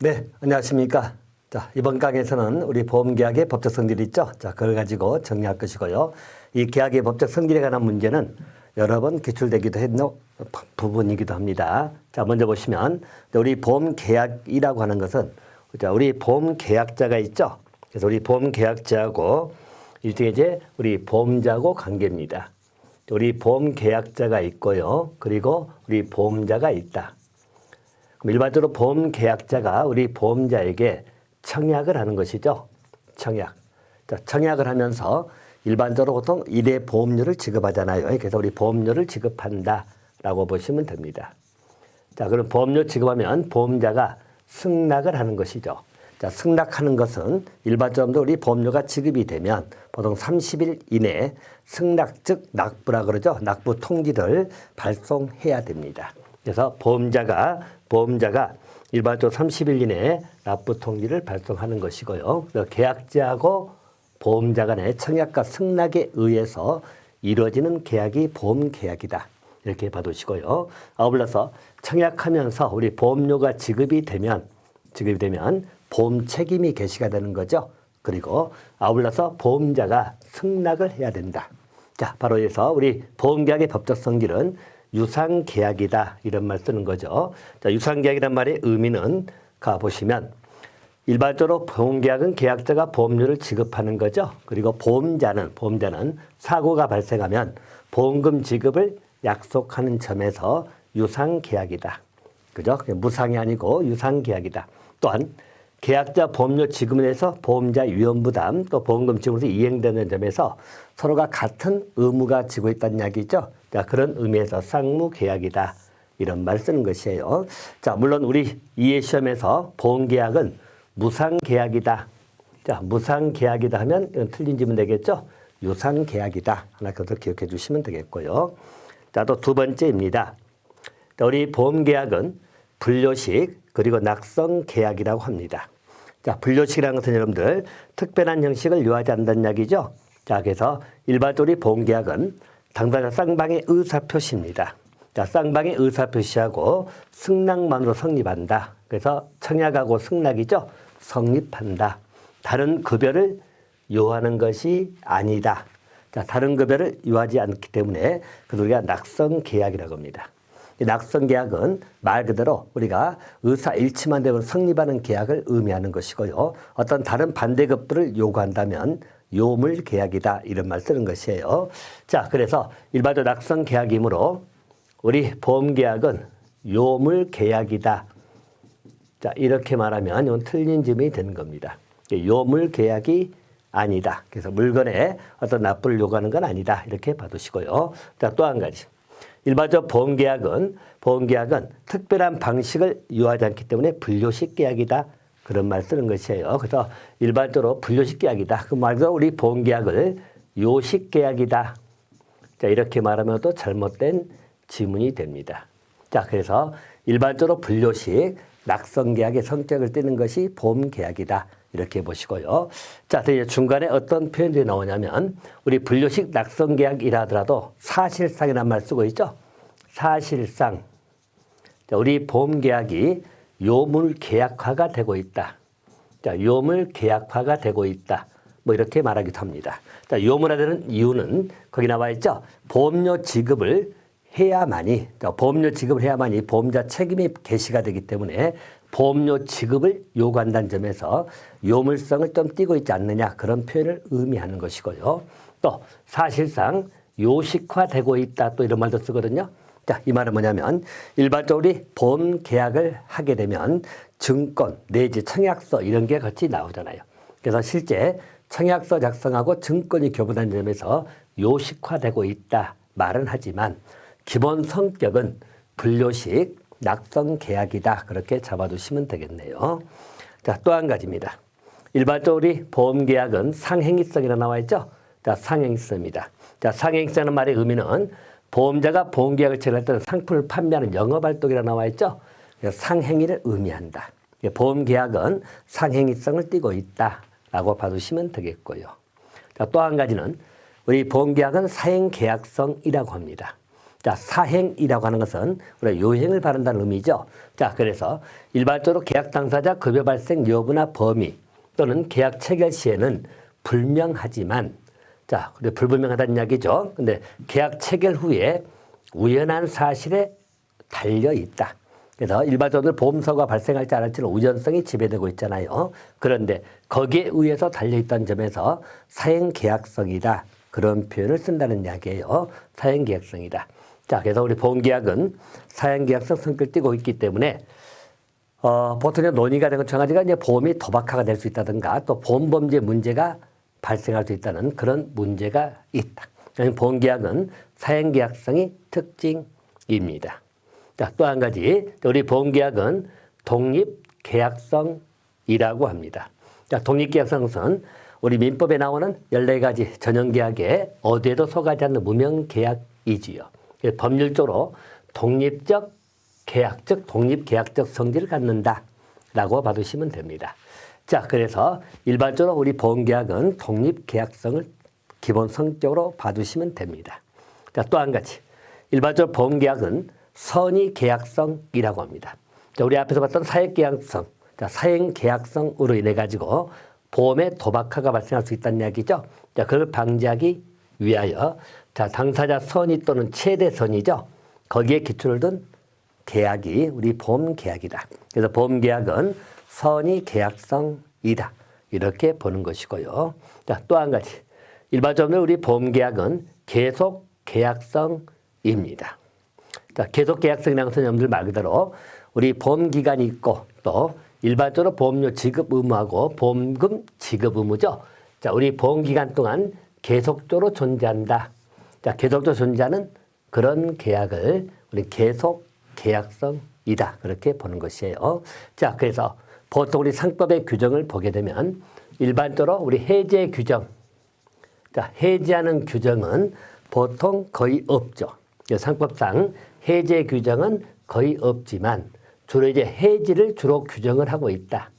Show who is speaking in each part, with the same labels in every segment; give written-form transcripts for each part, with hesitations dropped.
Speaker 1: 네, 안녕하십니까. 자, 이번 강의에서는 우리 보험계약의 법적 성질이 있죠. 자, 그걸 가지고 정리할 것이고요. 이 계약의 법적 성질에 관한 문제는 여러 번 기출되기도 했는 부분이기도 합니다. 자, 먼저 보시면 우리 보험계약이라고 하는 것은 자, 우리 보험계약자가 있죠. 그래서 우리 보험계약자하고 일종의 이제 우리 보험자하고 관계입니다. 우리 보험계약자가 있고요. 그리고 우리 보험자가 있다. 일반적으로 보험계약자가 우리 보험자에게 청약을 하는 것이죠. 청약. 자, 청약을 하면서 일반적으로 보통 1회 보험료를 지급하잖아요. 그래서 우리 보험료를 지급한다라고 보시면 됩니다. 자, 그럼 보험료 지급하면 보험자가 승낙을 하는 것이죠. 자, 승낙하는 것은 일반적으로 우리 보험료가 지급이 되면 보통 30일 이내에 승낙 즉 납부라 그러죠. 납부 통지를 발송해야 됩니다. 그래서 보험자가 일반적으로 30일 이내에 납부 통지를 발송하는 것이고요. 그래서 계약자하고 보험자 간의 청약과 승낙에 의해서 이루어지는 계약이 보험계약이다. 이렇게 봐두시고요. 아울러서 청약하면서 우리 보험료가 지급이 되면 보험 책임이 개시가 되는 거죠. 그리고 아울러서 보험자가 승낙을 해야 된다. 자, 바로 해서 우리 보험계약의 법적 성질은 유상계약이다. 이런 말 쓰는 거죠. 자, 유상계약이란 말의 의미는 가보시면 일반적으로 보험계약은 계약자가 보험료를 지급하는 거죠. 그리고 보험자는 사고가 발생하면 보험금 지급을 약속하는 점에서 유상계약이다. 그죠? 무상이 아니고 유상계약이다. 또한 계약자 보험료 지급에 대해서 보험자 위험부담 또 보험금 지급으로 이행되는 점에서 서로가 같은 의무가 지고 있다는 이야기죠. 자, 그런 의미에서 쌍무계약이다. 이런 말 쓰는 것이에요. 자, 물론 우리 이해시험에서 보험계약은 무상계약이다. 자, 무상계약이다 하면 이건 틀린 질문 되겠죠. 유상계약이다. 하나 더 기억해 주시면 되겠고요. 자, 또 두 번째입니다. 자, 우리 보험계약은 분료식 그리고 낙성계약이라고 합니다. 자, 분료식이라는 것은 여러분들 특별한 형식을 요하지 않는다는 이야기죠. 자, 그래서 일반적으로 보험계약은 당사자 쌍방의 의사표시입니다. 자, 쌍방의 의사표시하고 승낙만으로 성립한다. 그래서 청약하고 승낙이죠. 성립한다. 다른 급여를 요하는 것이 아니다. 자, 다른 급여를 요하지 않기 때문에 그래서 우리가 낙성계약이라고 합니다. 이 낙성계약은 말 그대로 우리가 의사일치만 되면 성립하는 계약을 의미하는 것이고요. 어떤 다른 반대급부를 요구한다면 요물계약이다. 이런 말 쓰는 것이에요. 자, 그래서 일반적으로 낙성계약이므로 우리 보험계약은 요물계약이다. 자, 이렇게 말하면 이건 틀린 점이 되는 겁니다. 요물계약이 아니다. 그래서 물건에 어떤 납부를 요구하는 건 아니다. 이렇게 봐두시고요. 자, 또 한 가지. 일반적으로 보험계약은 특별한 방식을 요하지 않기 때문에 분료식 계약이다. 그런 말 쓰는 것이에요. 그래서 일반적으로 분료식 계약이다. 그 말로 우리 보험계약을 요식 계약이다. 자, 이렇게 말하면 또 잘못된 지문이 됩니다. 자, 그래서 일반적으로 분료식 낙성계약의 성격을 띠는 것이 보험계약이다. 이렇게 보시고요. 자, 이제 중간에 어떤 표현들이 나오냐면 우리 분료식 낙성계약이라 하더라도 사실상이라는 말 쓰고 있죠. 사실상 자, 우리 보험계약이 요물계약화가 되고 있다. 자, 요물계약화가 되고 있다. 뭐 이렇게 말하기도 합니다. 자, 요물화되는 이유는 거기 나와 있죠. 보험료 지급을 해야만이 보험자 책임이 개시가 되기 때문에 보험료 지급을 요구한다는 점에서 요물성을 좀 띠고 있지 않느냐 그런 표현을 의미하는 것이고요. 또 사실상 요식화되고 있다 또 이런 말도 쓰거든요. 자, 이 말은 뭐냐면 일반적으로 우리 보험 계약을 하게 되면 증권 내지 청약서 이런 게 같이 나오잖아요. 그래서 실제 청약서 작성하고 증권이 교부된 점에서 요식화되고 있다 말은 하지만 기본 성격은 분료식 낙성계약이다. 그렇게 잡아두시면 되겠네요. 자, 또 한 가지입니다. 일반적으로 우리 보험계약은 상행위성이라 나와 있죠. 자, 상행위성입니다. 자, 상행위성이라는 말의 의미는 보험자가 보험계약을 체결할 때는 상품을 판매하는 영업활동이라 나와 있죠. 그래서 상행위를 의미한다. 보험계약은 상행위성을 띠고 있다라고 봐두시면 되겠고요. 자, 또 한 가지는 우리 보험계약은 사행계약성이라고 합니다. 자, 사행이라고 하는 것은 우리가 요행을 바란다는 의미죠. 자, 그래서 일반적으로 계약 당사자 급여 발생 여부나 범위 또는 계약 체결 시에는 불명하지만, 자, 그래 불분명하다는 이야기죠. 근데 계약 체결 후에 우연한 사실에 달려 있다. 그래서 일반적으로 보험사고가 발생할지 안 할지는 우연성이 지배되고 있잖아요. 그런데 거기에 의해서 달려있다는 점에서 사행계약성이다. 그런 표현을 쓴다는 이야기예요. 사행계약성이다. 자, 그래서 우리 보험계약은 사행계약성 성격을 띠고 있기 때문에 보통 논의가 되는 첫 가지가 이제 보험이 도박화가 될 수 있다든가 또 보험범죄 문제가 발생할 수 있다는 그런 문제가 있다. 보험계약은 사행계약성이 특징입니다. 자, 또 한 가지 우리 보험계약은 독립계약성이라고 합니다. 자, 독립계약성은 우리 민법에 나오는 14가지 전형계약에 어디에도 속하지 않는 무명계약이지요. 법률적으로 독립적 계약, 즉 독립계약적 성질을 갖는다라고 봐두시면 됩니다. 자, 그래서 일반적으로 우리 보험계약은 독립계약성을 기본 성격으로 봐두시면 됩니다. 자, 또 한 가지 일반적으로 보험계약은 선의계약성이라고 합니다. 자, 우리 앞에서 봤던 사행계약성, 자, 사행계약성으로 인해 가지고 보험의 도박화가 발생할 수 있다는 이야기죠. 자, 그걸 방지하기 위하여 자, 당사자 선의 또는 최대 선의죠. 거기에 기초를 둔 계약이 우리 보험계약이다. 그래서 보험계약은 선의계약성이다. 이렇게 보는 것이고요. 자, 또 한 가지 일반적으로 우리 보험계약은 계속계약성입니다. 자, 계속계약성이라는 것은 여러분들 말 그대로 우리 보험기간이 있고 또 일반적으로 보험료 지급 의무하고 보험금 지급 의무죠. 자, 우리 보험기간 동안 계속적으로 존재한다. 자, 계속적으로 존재하는 그런 계약을 우리 계속계약성이다. 그렇게 보는 것이에요. 자, 그래서 보통 우리 상법의 규정을 보게 되면 일반적으로 우리 해제 규정, 자, 해제하는 규정은 보통 거의 없죠. 상법상 해제 규정은 거의 없지만 주로 이제 해지를 주로 규정을 하고 있다.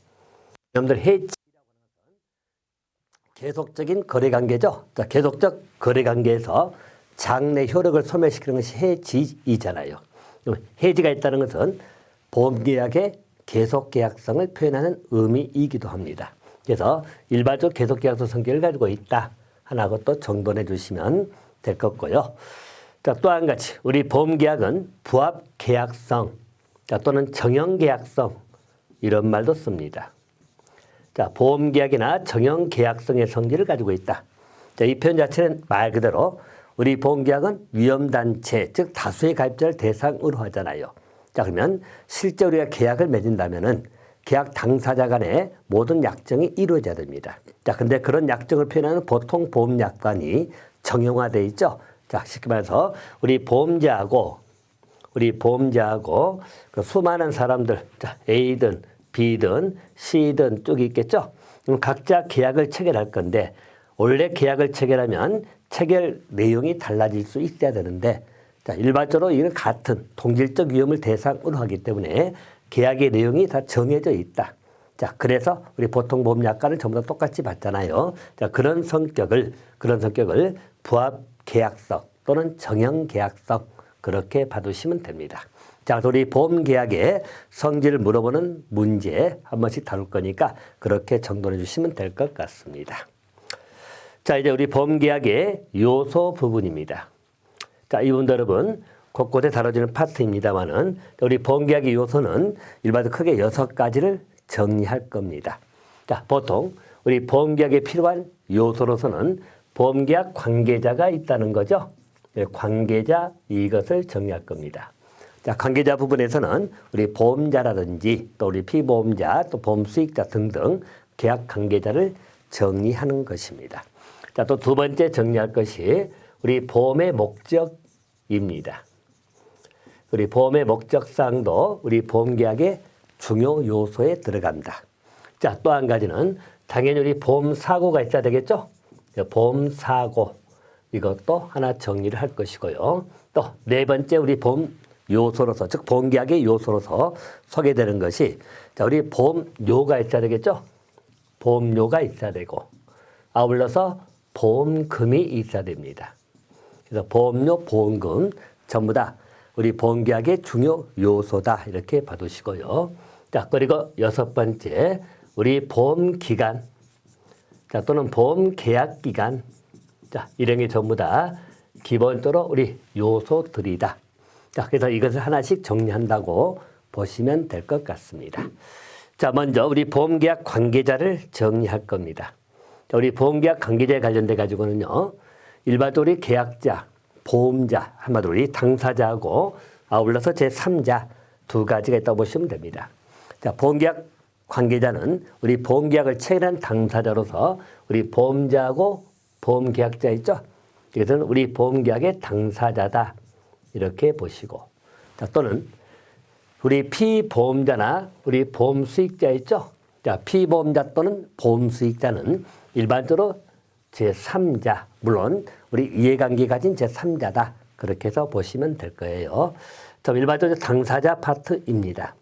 Speaker 1: 여러분들 해지라고 하는 것은 계속적인 거래관계죠. 자, 계속적 거래관계에서 장래 효력을 소멸시키는 것이 해지이잖아요. 해지가 있다는 것은 보험계약의 계속계약성을 표현하는 의미이기도 합니다. 그래서 일반적 계속계약성 성격을 가지고 있다. 하나 또 정돈해 주시면 될 것 같고요. 자, 또 한 가지 우리 보험계약은 부합계약성 또는 정형계약성 이런 말도 씁니다. 자, 보험계약이나 정형계약성의 성질을 가지고 있다. 자, 이 표현 자체는 말 그대로 우리 보험계약은 위험단체 즉 다수의 가입자를 대상으로 하잖아요. 자, 그러면 실제 우리가 계약을 맺은다면은 계약 당사자 간의 모든 약정이 이루어져야 됩니다. 자, 근데 그런 약정을 표현하는 보통 보험약관이 정형화되어 있죠. 자, 쉽게 말해서 우리 보험자하고 그 수많은 사람들, 자, A든 B든 C든 쪽이 있겠죠. 그럼 각자 계약을 체결할 건데 원래 계약을 체결하면 체결 내용이 달라질 수 있어야 되는데 자, 일반적으로 이건 같은 동질적 위험을 대상으로 하기 때문에 계약의 내용이 다 정해져 있다. 자, 그래서 우리 보통 보험약관을 전부 다 똑같이 받잖아요. 자, 그런 성격을 부합계약성 또는 정형계약성 그렇게 봐두시면 됩니다. 자, 우리 보험계약의 성질을 물어보는 문제 한 번씩 다룰 거니까 그렇게 정돈해 주시면 될 것 같습니다. 자, 이제 우리 보험계약의 요소 부분입니다. 자, 이 부분 여러분 곳곳에 다뤄지는 파트입니다만은 우리 보험계약의 요소는 일반적으로 크게 6가지를 정리할 겁니다. 자, 보통 우리 보험계약에 필요한 요소로서는 보험계약 관계자가 있다는 거죠. 관계자 이것을 정리할 겁니다. 자, 관계자 부분에서는 우리 보험자라든지 또 우리 피보험자 또 보험수익자 등등 계약 관계자를 정리하는 것입니다. 자, 또 두 번째 정리할 것이 우리 보험의 목적입니다. 우리 보험의 목적사항도 우리 보험계약의 중요 요소에 들어간다. 자, 또 한 가지는 당연히 우리 보험사고가 있어야 되겠죠? 보험사고 이것도 하나 정리를 할 것이고요. 또 네 번째 우리 보험 요소로서 즉 보험계약의 요소로서 소개되는 것이 자, 우리 보험료가 있어야 되겠죠? 보험료가 있어야 되고 아울러서 보험금이 있어야 됩니다. 그래서 보험료, 보험금 전부 다 우리 보험계약의 중요 요소다 이렇게 봐두시고요. 자, 그리고 6번째 우리 보험기간 또는 보험계약기간 이런 게 전부 다 기본적으로 우리 요소들이다. 자, 그래서 이것을 하나씩 정리한다고 보시면 될 것 같습니다. 자, 먼저 우리 보험계약 관계자를 정리할 겁니다. 자, 우리 보험계약 관계자에 관련돼 가지고는요, 일반적으로 우리 계약자, 보험자, 한마디로 우리 당사자하고 아울러서 제3자 두 가지가 있다고 보시면 됩니다. 자, 보험계약 관계자는 우리 보험계약을 체결한 당사자로서 우리 보험자하고 보험계약자 있죠? 이것은 우리 보험계약의 당사자다. 이렇게 보시고. 자, 또는 우리 피보험자나 우리 보험수익자 있죠? 자, 피보험자 또는 보험수익자는 일반적으로 제3자, 물론 우리 이해관계 가진 제3자다. 그렇게 해서 보시면 될 거예요. 자, 일반적으로 당사자 파트입니다.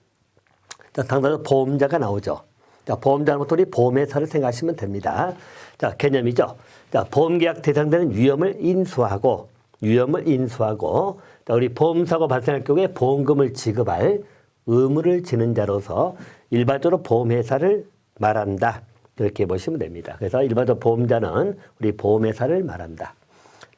Speaker 1: 자, 당사자 보험자가 나오죠. 자, 보험자부터 우리 보험회사를 생각하시면 됩니다. 자, 개념이죠. 자, 보험계약 대상되는 위험을 인수하고, 자, 우리 보험사고 발생할 경우에 보험금을 지급할 의무를 지는 자로서 일반적으로 보험회사를 말한다. 이렇게 보시면 됩니다. 그래서 일반적으로 보험자는 우리 보험회사를 말한다.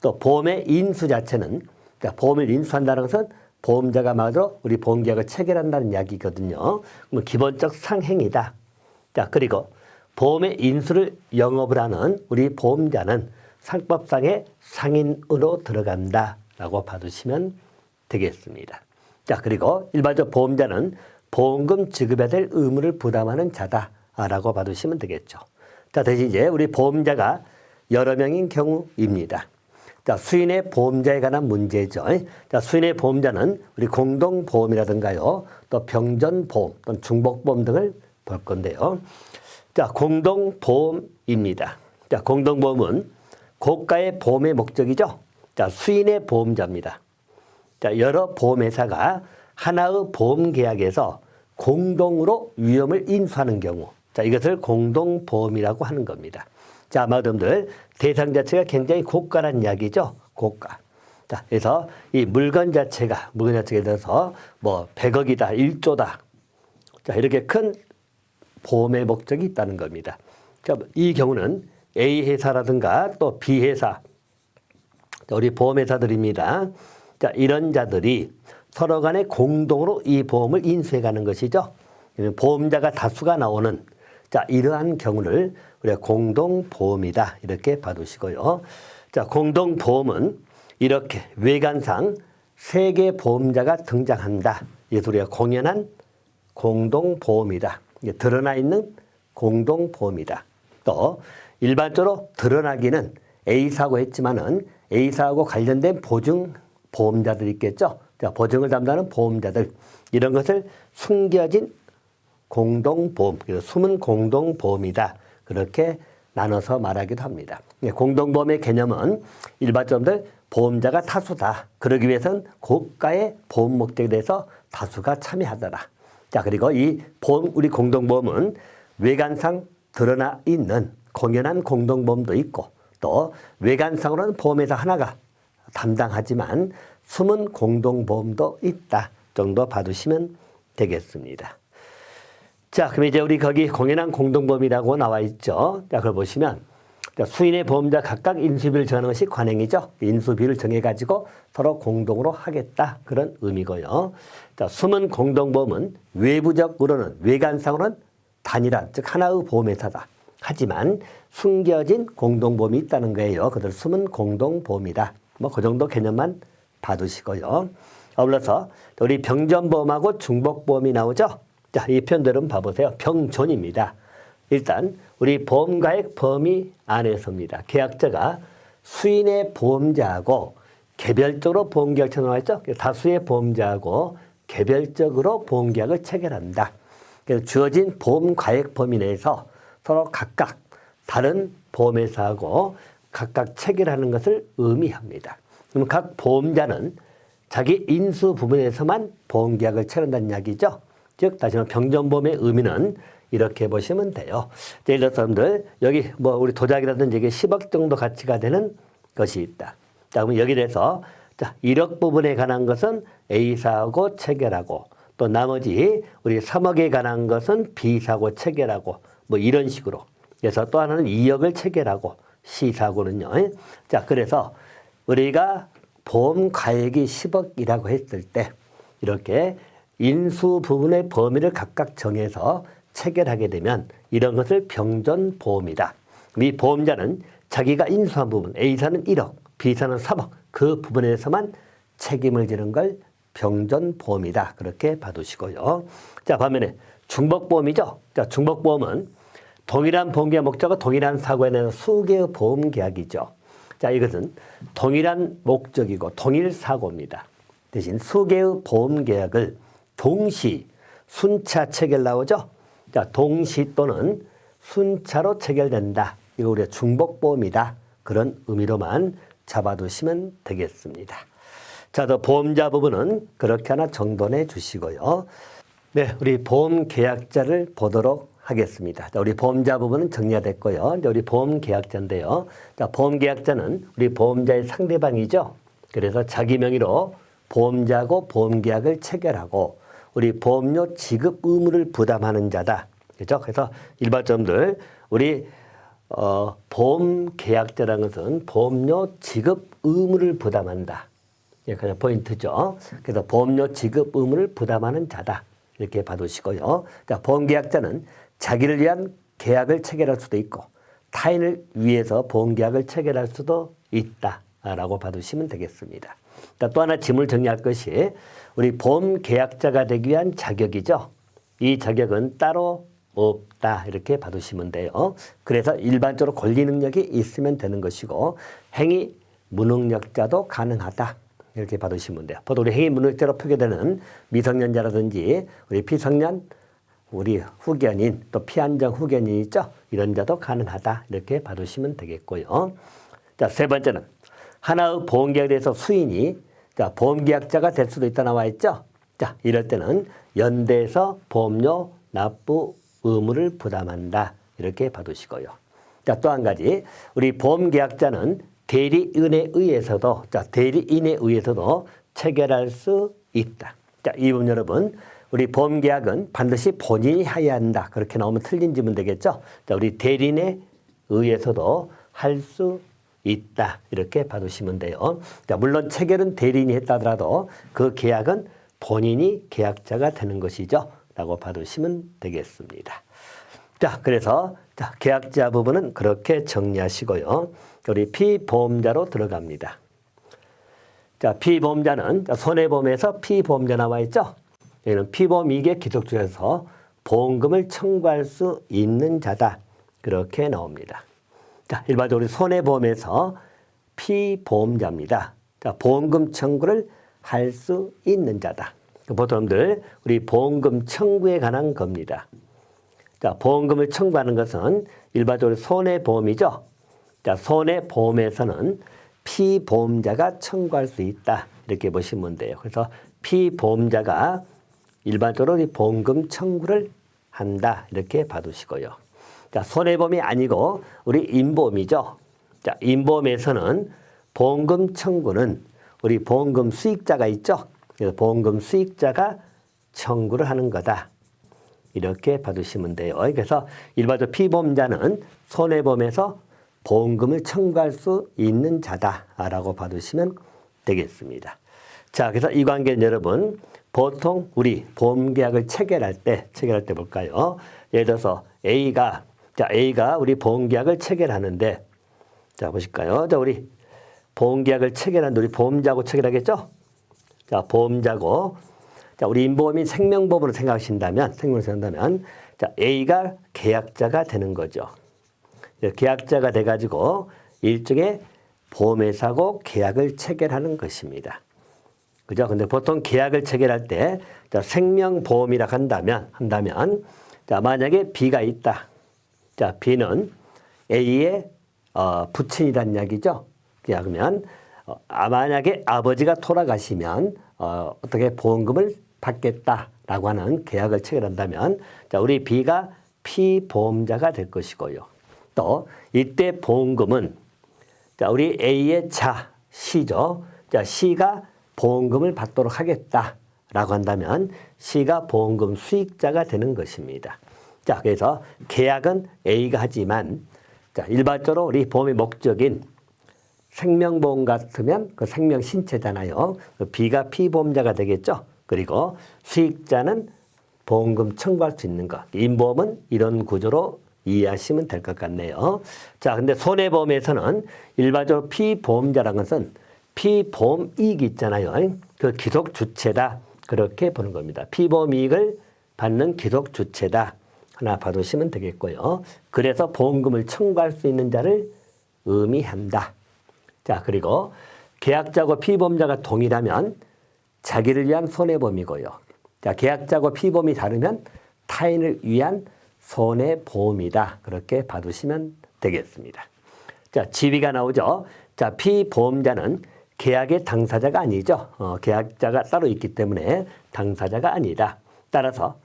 Speaker 1: 또 보험의 인수 자체는, 자, 보험을 인수한다는 것은 보험자가 말로 우리 보험계약을 체결한다는 이야기거든요. 그럼 기본적 상행이다. 자, 그리고 보험의 인수를 영업을 하는 우리 보험자는 상법상의 상인으로 들어간다라고 봐두시면 되겠습니다. 자, 그리고 일반적 보험자는 보험금 지급해야 될 의무를 부담하는 자다라고 봐두시면 되겠죠. 자, 대신 이제 우리 보험자가 여러 명인 경우입니다. 자, 수인의 보험자에 관한 문제죠. 자, 수인의 보험자는 우리 공동보험이라든가요, 또 병전보험, 또 중복보험 등을 볼 건데요. 자, 공동보험입니다. 자, 공동보험은 고가의 보험의 목적이죠. 자, 수인의 보험자입니다. 자, 여러 보험회사가 하나의 보험계약에서 공동으로 위험을 인수하는 경우, 자, 이것을 공동보험이라고 하는 겁니다. 자, 여러분들 대상 자체가 굉장히 고가란 이야기죠. 고가. 자, 그래서 이 물건 자체에 대해서 뭐 100억이다, 1조다. 자, 이렇게 큰 보험의 목적이 있다는 겁니다. 자, 이 경우는 A 회사라든가 또 B 회사, 우리 보험회사들입니다. 자, 이런 자들이 서로 간에 공동으로 이 보험을 인수해 가는 것이죠. 보험자가 다수가 나오는, 자, 이러한 경우를 우리가 공동보험이다. 이렇게 봐두시고요. 자, 공동보험은 이렇게 외관상 세 개 보험자가 등장한다. 이것을 우리가 공연한 공동보험이다. 드러나 있는 공동보험이다. 또 일반적으로 드러나기는 A사하고 했지만은 A사하고 관련된 보증보험자들이 있겠죠. 자, 보증을 담당하는 보험자들, 이런 것을 숨겨진 공동보험, 그래서 숨은 공동보험이다. 그렇게 나눠서 말하기도 합니다. 공동보험의 개념은 일반적으로 보험자가 다수다. 그러기 위해서는 고가의 보험 목적에 대해서 다수가 참여하더라. 자, 그리고 이 보험, 우리 공동보험은 외관상 드러나 있는 공연한 공동보험도 있고, 또 외관상으로는 보험회사 하나가 담당하지만 숨은 공동보험도 있다 정도 봐두시면 되겠습니다. 자, 그럼 이제 우리 거기 공연한 공동보험이라고 나와 있죠. 자, 그걸 보시면 수인의 보험자 각각 인수비를 정하는 것이 관행이죠. 인수비를 정해가지고 서로 공동으로 하겠다. 그런 의미고요. 자, 숨은 공동보험은 외부적으로는, 외관상으로는 단일한, 즉 하나의 보험회사다. 하지만 숨겨진 공동보험이 있다는 거예요. 그들 숨은 공동보험이다. 뭐 그 정도 개념만 봐두시고요. 아울러서 우리 병전보험하고 중복보험이 나오죠. 자, 이 표현들은 봐보세요. 병존입니다. 일단 우리 보험가액 범위 안에서입니다. 계약자가 수인의 보험자하고 개별적으로 보험계약을 나와 있죠. 다수의 보험자하고 개별적으로 보험계약을 체결한다. 그래서 주어진 보험가액 범위 내에서 서로 각각 다른 보험회사하고 각각 체결하는 것을 의미합니다. 그럼 각 보험자는 자기 인수 부분에서만 보험계약을 체결한다는 이야기죠. 즉 다시 말하면 병전보험의 의미는 이렇게 보시면 돼요. 예를 들어서 여러분들 여기 뭐 우리 도자기라든지 이게 10억 정도 가치가 되는 것이 있다. 자, 그러면 여기에 대해서 자, 1억 부분에 관한 것은 A사하고 체결하고 또 나머지 우리 3억에 관한 것은 B사하고 체결하고 뭐 이런 식으로. 그래서 또 하나는 2억을 체결하고 C사하고는요. 자, 그래서 우리가 보험 가액이 10억이라고 했을 때 이렇게 인수 부분의 범위를 각각 정해서 체결하게 되면 이런 것을 병전보험이다. 이 보험자는 자기가 인수한 부분, A사는 1억, B사는 3억 그 부분에서만 책임을 지는 걸 병전보험이다. 그렇게 봐두시고요. 자, 반면에 중복보험이죠. 자, 중복보험은 동일한 보험계약 목적과 동일한 사고에 대한 수개의 보험계약이죠. 자, 이것은 동일한 목적이고 동일 사고입니다. 대신 수개의 보험계약을 동시 순차 체결 나오죠. 자, 동시 또는 순차로 체결된다. 이거 우리가 중복보험이다. 그런 의미로만 잡아두시면 되겠습니다. 자, 더 보험자 부분은 그렇게 하나 정돈해 주시고요. 네, 우리 보험계약자를 보도록 하겠습니다. 자, 우리 보험자 부분은 정리가 됐고요. 이제 우리 보험계약자인데요. 자, 보험계약자는 우리 보험자의 상대방이죠. 그래서 자기 명의로 보험자하고 보험계약을 체결하고 우리 보험료 지급 의무를 부담하는 자다. 그렇죠? 그래서 일반점들 우리 보험계약자라는 것은 보험료 지급 의무를 부담한다. 이게 그냥 포인트죠. 그래서 보험료 지급 의무를 부담하는 자다. 이렇게 봐두시고요. 자, 보험계약자는 자기를 위한 계약을 체결할 수도 있고 타인을 위해서 보험계약을 체결할 수도 있다라고 봐두시면 되겠습니다. 자, 또 하나 지문을 정리할 것이 우리 보험계약자가 되기 위한 자격이죠. 이 자격은 따로 없다 이렇게 봐두시면 돼요. 그래서 일반적으로 권리 능력이 있으면 되는 것이고 행위 무능력자도 가능하다. 이렇게 봐두시면 돼요. 보통 우리 행위 무능력자로 표기되는 미성년자라든지 우리 피성년, 우리 후견인, 또 피안정 후견인 있죠. 이런 자도 가능하다. 이렇게 봐두시면 되겠고요. 자, 세 번째는 하나의 보험계약에 대해서 수인이 자, 보험계약자가 될 수도 있다 나와 있죠. 자, 이럴 때는 연대에서 보험료 납부 의무를 부담한다. 이렇게 봐두시고요. 자, 또 한 가지 우리 보험계약자는 대리인에 의해서도 자, 대리인에 의해서도 체결할 수 있다. 자, 이 부분 여러분 우리 보험계약은 반드시 본인이 해야 한다. 그렇게 나오면 틀린 지문 되겠죠. 자, 우리 대리인에 의해서도 할 수 있다. 이렇게 봐두시면 돼요. 자, 물론 체결은 대리인이 했다 하더라도 그 계약은 본인이 계약자가 되는 것이죠. 라고 봐두시면 되겠습니다. 자, 그래서 자, 계약자 부분은 그렇게 정리하시고요. 우리 피보험자로 들어갑니다. 자, 피보험자는 손해보험에서 피보험자 나와 있죠. 여기는 피보험 이익의 기속중에서 보험금을 청구할 수 있는 자다. 그렇게 나옵니다. 자, 일반적으로 손해보험에서 피보험자입니다. 자, 보험금 청구를 할 수 있는 자다. 보통들 우리 보험금 청구에 관한 겁니다. 자, 보험금을 청구하는 것은 일반적으로 손해보험이죠. 자, 손해보험에서는 피보험자가 청구할 수 있다. 이렇게 보시면 돼요. 그래서 피보험자가 일반적으로 이 보험금 청구를 한다. 이렇게 봐두시고요. 자, 손해보험이 아니고 우리 인보험이죠. 자, 인보험에서는 보험금 청구는 우리 보험금 수익자가 있죠. 그래서 보험금 수익자가 청구를 하는 거다. 이렇게 봐두시면 돼요. 그래서 일반적으로 피보험자는 손해보험에서 보험금을 청구할 수 있는 자다라고 봐두시면 되겠습니다. 자, 그래서 이 관계는 여러분 보통 우리 보험계약을 체결할 때 볼까요? 예를 들어서 A가 우리 보험계약을 체결하는데 자, 보실까요? 자, 우리 보험계약을 체결하는데 우리 보험자하고 체결하겠죠? 자, 보험자고 자, 우리 인보험인 생명보험으로 생각하신다면 자, A가 계약자가 되는 거죠. 계약자가 돼가지고 일종의 보험회사하고 계약을 체결하는 것입니다. 그죠? 근데 보통 계약을 체결할 때 자, 생명보험이라 한다면 자, 만약에 B가 있다. 자, B는 A의 부친이란 이야기죠. 그러면 만약에 아버지가 돌아가시면 어떻게 보험금을 받겠다라고 하는 계약을 체결한다면 자, 우리 B가 피보험자가 될 것이고요. 또 이때 보험금은 자, 우리 A의 C죠. 자, C가 보험금을 받도록 하겠다라고 한다면 C가 보험금 수익자가 되는 것입니다. 자, 그래서 계약은 A가 하지만 자, 일반적으로 우리 보험의 목적인 생명보험 같으면 그 생명신체잖아요. 그 B가 피보험자가 되겠죠. 그리고 수익자는 보험금 청구할 수 있는 것. 인보험은 이런 구조로 이해하시면 될 것 같네요. 자, 근데 손해보험에서는 일반적으로 피보험자라는 것은 피보험 이익이 있잖아요. 그 기속 주체다. 그렇게 보는 겁니다. 피보험 이익을 받는 기속 주체다. 하나 봐두시면 되겠고요. 그래서 보험금을 청구할 수 있는 자를 의미한다. 자, 그리고 계약자고 피보험자가 동일하면 자기를 위한 손해보험이고요. 자, 계약자고 피보험이 다르면 타인을 위한 손해보험이다. 그렇게 봐두시면 되겠습니다. 자, 지위가 나오죠. 자, 피보험자는 계약의 당사자가 아니죠. 계약자가 따로 있기 때문에 당사자가 아니다. 따라서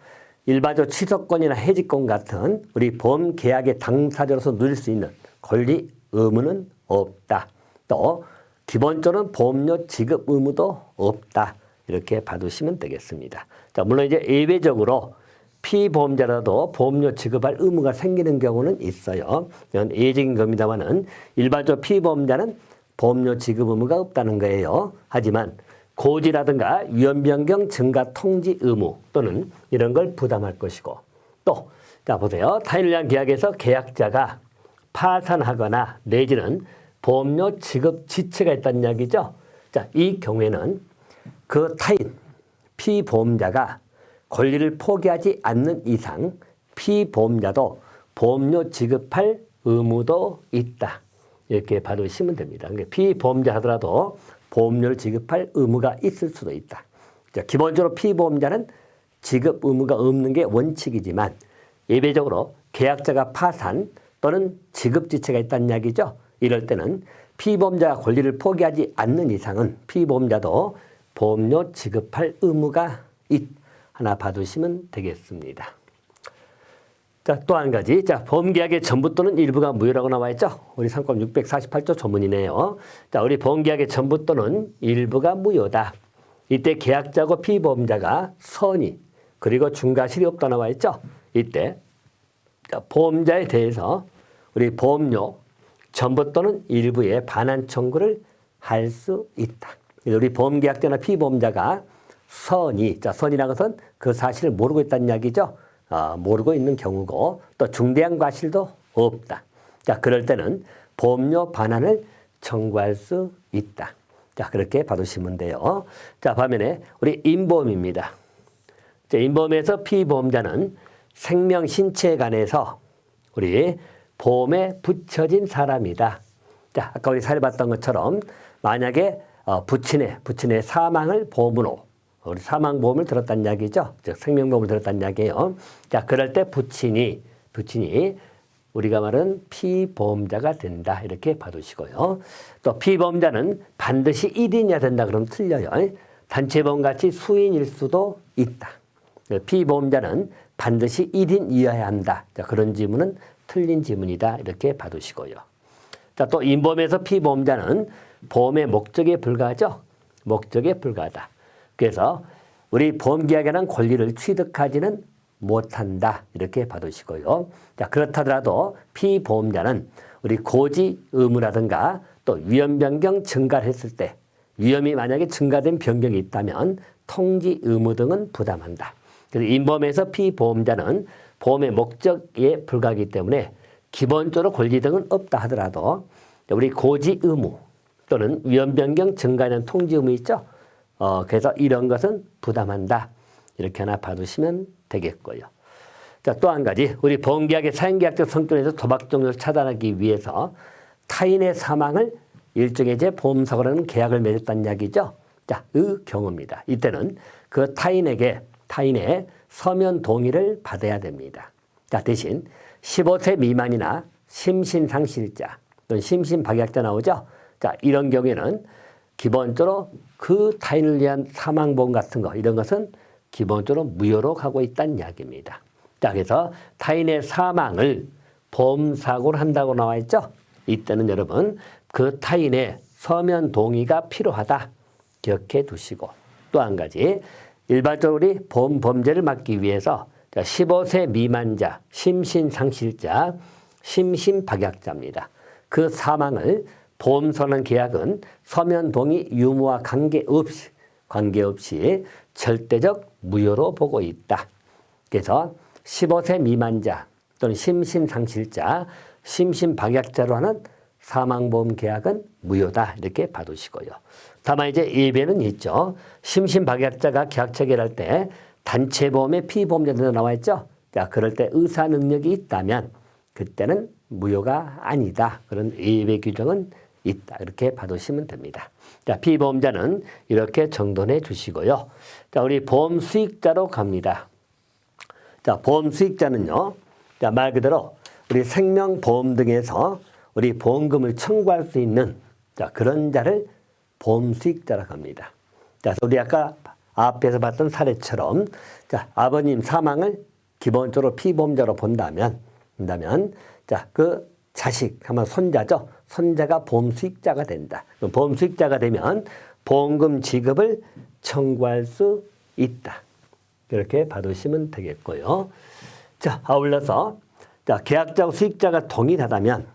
Speaker 1: 일반적 취소권이나 해지권 같은 우리 보험 계약의 당사자로서 누릴 수 있는 권리, 의무는 없다. 또 기본적으로 보험료 지급 의무도 없다. 이렇게 봐두시면 되겠습니다. 자, 물론 이제 예외적으로 피보험자라도 보험료 지급할 의무가 생기는 경우는 있어요. 이건 예외적인 겁니다만은 일반적으로 피보험자는 보험료 지급 의무가 없다는 거예요. 하지만 고지라든가 위험 변경 증가 통지 의무 또는 이런 걸 부담할 것이고 또 자 보세요. 타인을 위한 계약에서 계약자가 파산하거나 내지는 보험료 지급 지체가 있다는 이야기죠. 자, 이 경우에는 그 타인 피보험자가 권리를 포기하지 않는 이상 피보험자도 보험료 지급할 의무도 있다. 이렇게 봐두시면 됩니다. 그러니까 피보험자 하더라도 보험료를 지급할 의무가 있을 수도 있다. 자, 기본적으로 피보험자는 지급 의무가 없는 게 원칙이지만 예외적으로 계약자가 파산 또는 지급 지체가 있다는 이야기죠. 이럴 때는 피보험자가 권리를 포기하지 않는 이상은 피보험자도 보험료 지급할 의무가 하나 봐두시면 되겠습니다. 자, 또 한 가지. 자, 보험계약의 전부 또는 일부가 무효라고 나와 있죠. 우리 상권 648조 조문이네요. 자, 우리 보험계약의 전부 또는 일부가 무효다. 이때 계약자고 피보험자가 선의 그리고 중과실이 없다 나와 있죠. 이때 보험자에 대해서 우리 보험료 전부 또는 일부의 반환 청구를 할 수 있다. 우리 보험계약자나 피보험자가 선의, 자, 선의라는 것은 그 사실을 모르고 있다는 이야기죠. 모르고 있는 경우고 또 중대한 과실도 없다. 자, 그럴 때는 보험료 반환을 청구할 수 있다. 자, 그렇게 봐두시면 돼요. 자, 반면에 우리 인보험입니다. 자, 인보험에서 피보험자는 생명 신체에 관해서 우리 보험에 붙여진 사람이다. 자, 아까 우리 사례 봤던 것처럼 만약에 부친의 사망을 보험으로 우리 사망보험을 들었다는 이야기죠. 즉 생명보험을 들었다는 이야기예요. 자, 그럴 때 부친이 우리가 말하는 피보험자가 된다. 이렇게 봐두시고요. 또 피보험자는 반드시 1인이어야 된다. 그러면 틀려요. 단체보험같이 수인일 수도 있다. 피보험자는 반드시 1인이어야 한다. 자, 그런 지문은 틀린 지문이다. 이렇게 봐두시고요. 자, 또 인보험에서 피보험자는 보험의 목적에 불과하죠. 목적에 불과하다. 그래서 우리 보험계약에는 권리를 취득하지는 못한다. 이렇게 봐두시고요. 자, 그렇다더라도 피보험자는 우리 고지 의무라든가 또 위험 변경 증가를 했을 때 위험이 만약에 증가된 변경이 있다면 통지 의무 등은 부담한다. 그래서 인보험에서 피보험자는 보험의 목적에 불과하기 때문에 기본적으로 권리 등은 없다 하더라도 우리 고지 의무 또는 위험 변경 증가하는 통지 의무 있죠. 그래서 이런 것은 부담한다. 이렇게 하나 봐두시면 되겠고요. 자, 또 한 가지. 우리 보험계약의 사행계약적 성격에서 도박 종료를 차단하기 위해서 타인의 사망을 일종의 제 보험사고라는 계약을 맺었다는 이야기죠. 자, 그 경우입니다. 이때는 그 타인의 서면 동의를 받아야 됩니다. 자, 대신 15세 미만이나 심신상실자 또는 심신박약자 나오죠. 자, 이런 경우에는 기본적으로 그 타인을 위한 사망보험 같은 거 이런 것은 기본적으로 무효로 가고 있다는 이야기입니다. 자, 그래서 타인의 사망을 보험사고를 한다고 나와 있죠. 이때는 여러분 그 타인의 서면 동의가 필요하다. 기억해 두시고 또 한 가지 일반적으로 우리 보험 범죄를 막기 위해서 15세 미만자, 심신상실자, 심신박약자입니다. 그 사망을 보험선언 계약은 서면 동의 유무와 관계없이 절대적 무효로 보고 있다. 그래서 15세 미만자 또는 심신상실자, 심신박약자로 하는 사망보험 계약은 무효다. 이렇게 봐두시고요. 다만 이제 예외는 있죠. 심신박약자가 계약 체결할 때 단체보험에 피보험자도 나와 있죠. 자, 그럴 때 의사 능력이 있다면 그때는 무효가 아니다. 그런 예외 규정은 있다. 이렇게 봐두시면 됩니다. 자, 피보험자는 이렇게 정돈해 주시고요. 자, 우리 보험 수익자로 갑니다. 자, 보험 수익자는요. 자, 말 그대로 우리 생명보험 등에서 우리 보험금을 청구할 수 있는 자, 그런 자를 보험 수익자라고 합니다. 자, 우리 아까 앞에서 봤던 사례처럼 자, 아버님 사망을 기본적으로 피보험자로 본다면 자, 그 자식, 아마 손자죠. 손자가 보험 수익자가 된다. 보험 수익자가 되면 보험금 지급을 청구할 수 있다. 이렇게 봐두시면 되겠고요. 자, 아울러서 자, 계약자와 수익자가 동일하다면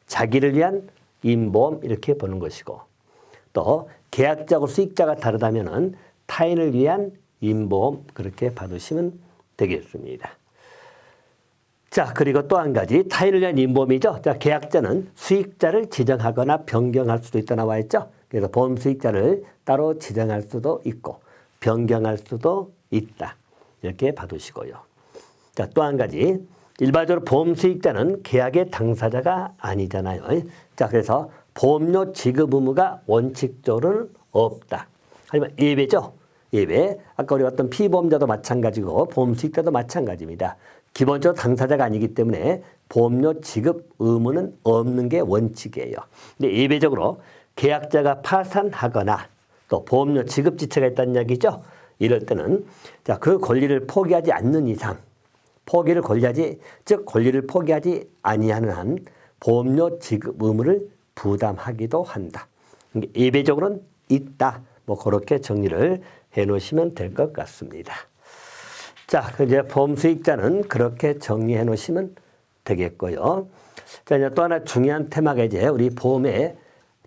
Speaker 1: 자기를 위한 임보험 이렇게 보는 것이고 또 계약자하고 수익자가 다르다면은 타인을 위한 임보험 그렇게 봐두시면 되겠습니다. 자, 그리고 또 한 가지 타인을 위한 임보험이죠. 자, 계약자는 수익자를 지정하거나 변경할 수도 있다 나와 있죠. 그래서 보험 수익자를 따로 지정할 수도 있고 변경할 수도 있다. 이렇게 봐두시고요. 자, 또 한 가지 일반적으로 보험 수익자는 계약의 당사자가 아니잖아요. 자, 그래서 보험료 지급 의무가 원칙적으로는 없다. 하지만 예외죠. 예외. 아까 우리 봤던 피보험자도 마찬가지고 보험 수익자도 마찬가지입니다. 기본적으로 당사자가 아니기 때문에 보험료 지급 의무는 없는 게 원칙이에요. 근데 예외적으로 계약자가 파산하거나 또 보험료 지급 지체가 있다는 이야기죠. 이럴 때는 자, 그 권리를 포기하지 않는 이상 권리를 포기하지 아니하는 한 보험료 지급 의무를 부담하기도 한다. 예외적으로는 있다. 뭐 그렇게 정리를 해 놓으시면 될 것 같습니다. 자, 이제 보험 수익자는 그렇게 정리해 놓으시면 되겠고요. 자, 이제 또 하나 중요한 테마가 이제 우리 보험의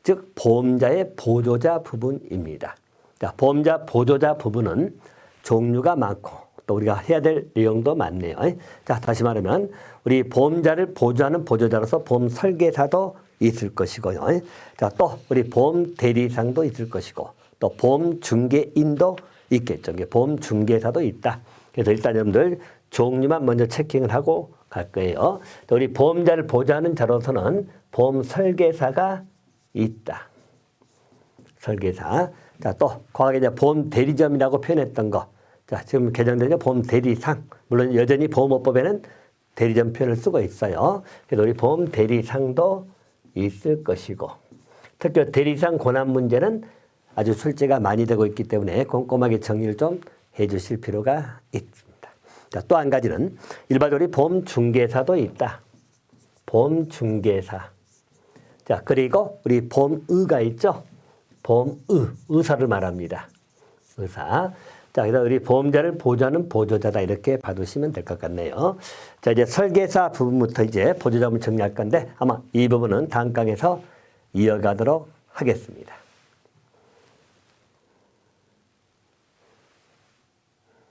Speaker 1: 즉 보험자의 보조자 부분입니다. 자, 보험자 보조자 부분은 종류가 많고 또 우리가 해야 될 내용도 많네요. 자, 다시 말하면 우리 보험자를 보조하는 보조자로서 보험 설계사도 있을 것이고요. 자, 또 우리 보험 대리상도 있을 것이고 또 보험 중개인도 있겠죠. 보험 중개사도 있다. 그래서 일단 여러분들 종류만 먼저 체킹을 하고 갈 거예요. 또 우리 보험자를 보조하는 자로서는 보험 설계사가 있다. 설계사. 자, 또 과거에 이제 보험 대리점이라고 표현했던 거. 자, 지금 개정된 보험 대리상. 물론 여전히 보험업법에는 대리점 표현을 쓰고 있어요. 그래서 우리 보험 대리상도 있을 것이고 특히 대리상 권한 문제는 아주 술제가 많이 되고 있기 때문에 꼼꼼하게 정리를 좀 해주실 필요가 있습니다. 자, 또 한 가지는 일반적으로 보험 중개사도 있다. 보험 중개사. 자, 그리고 우리 보험의가 있죠. 의사를 말합니다. 의사. 자, 그래서 우리 보험자를 보조하는 보조자다 이렇게 봐두시면 될 것 같네요. 자, 이제 설계사 부분부터 이제 보조자분 정리할 건데 아마 이 부분은 다음 강에서 이어가도록 하겠습니다.